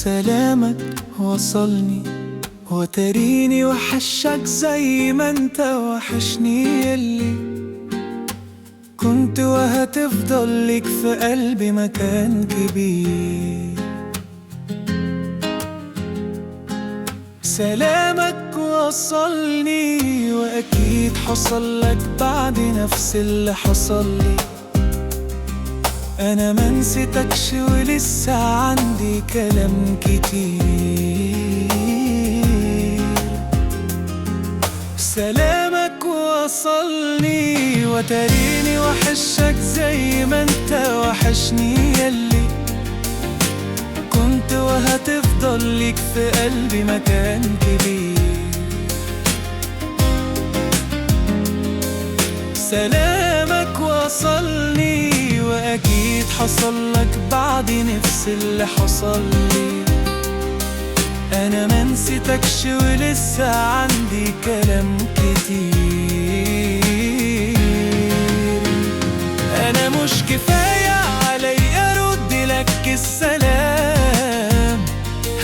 سلامك وصلني وتريني وحشك زي ما انت وحشني، يلي كنت وهتفضل لك في قلبي مكان كبير. سلامك وصلني وأكيد حصل لك بعد نفس اللي حصل لي. أنا منسيتكش ولسه عندي كلام كتير. سلامك وصلني وتريني وحشك زي ما انت وحشني، يلي كنت وهتفضل ليك في قلبي مكان كبير. سلامك وصلني وأكيد حصل لك بعد نفس اللي حصل لي. أنا منسيتكش ولسه عندي كلام كتير. أنا مش كفاية علي أرد لك السلام،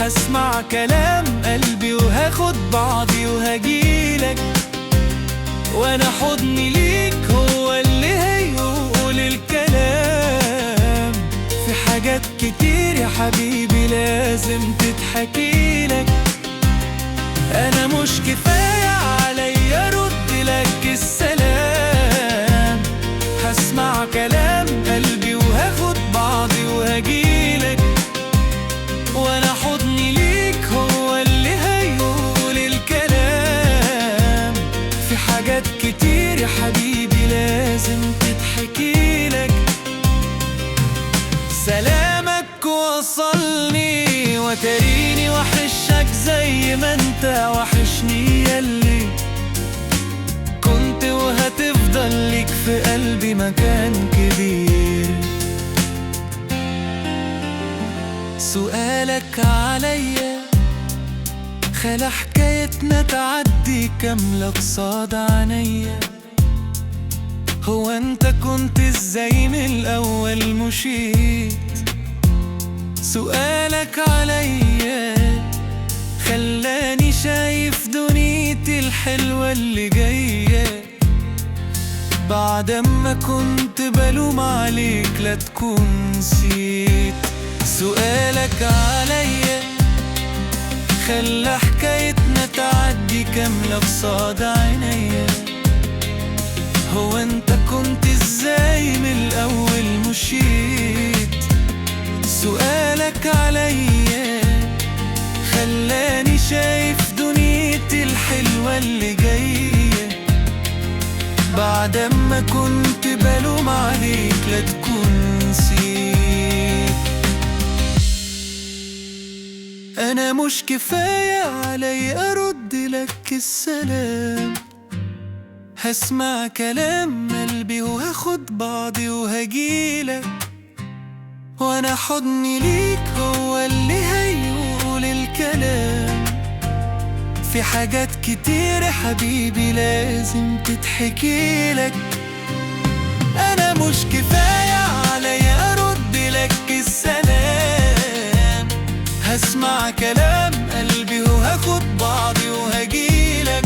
هسمع كلام قلبي وهاخد بعضي وهجيلك، وأنا حضني ليك هو اللي هيقول الكلام. في حاجات كتير يا حبيبي لازم تتحكيلك. أنا مش كفاية علي أرد لك السلام، هسمع كلام قلبي وهاخد بعضي وهجيلك، وأنا حضني ليك هو اللي هيقول الكلام. في حاجات كتير يا حبيبي لازم تتحكيلك. سلامك وصلني وتريني وحشك زي ما انت وحشني، يلي كنت وهتفضل ليك في قلبي مكان كبير. سؤالك عليا خلى حكايتنا تعدي كاملة قصاد عينيا. هو انت كنت ازاي من الاول مشيت؟ سؤالك عليا خلاني شايف دنيتي الحلوة اللي جاية. بعد ما كنت بلوم عليك لا تكون نسيت. سؤالك عليا خلى حكايتنا تعدي كاملة قصاد عينيا. هو انت كنت ازاي من الاول مشيت؟ سؤالك عليا خلاني شايف دنيتي الحلوة اللي جاية. بعد ما كنت بلوم عليك لا تكون نسيت. أنا مش كفاية علي أرد لك السلام، هسمع كلام قلبي وهاخد بعضي وهجيلك، وأنا حضني ليك هو اللي هيقول الكلام. في حاجات كتير يا حبيبي لازم تتحكيلك. أنا مش كفاية علي أرد لك السلام، هسمع كلام قلبي وهاخد بعضي وهجيلك،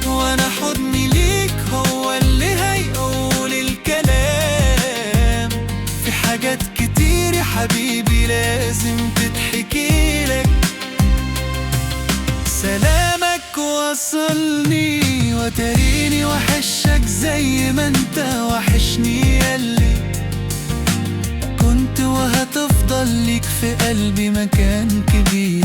وأنا حضني ليك هو اللي هيقول الكلام. في حاجات كتير يا حبيبي لازم تتحكيلك. سلامك وصلني وتريني وحشك زي ما انت وحشني، يلي كنت وهتفضل ليك في قلبي مكان كبير.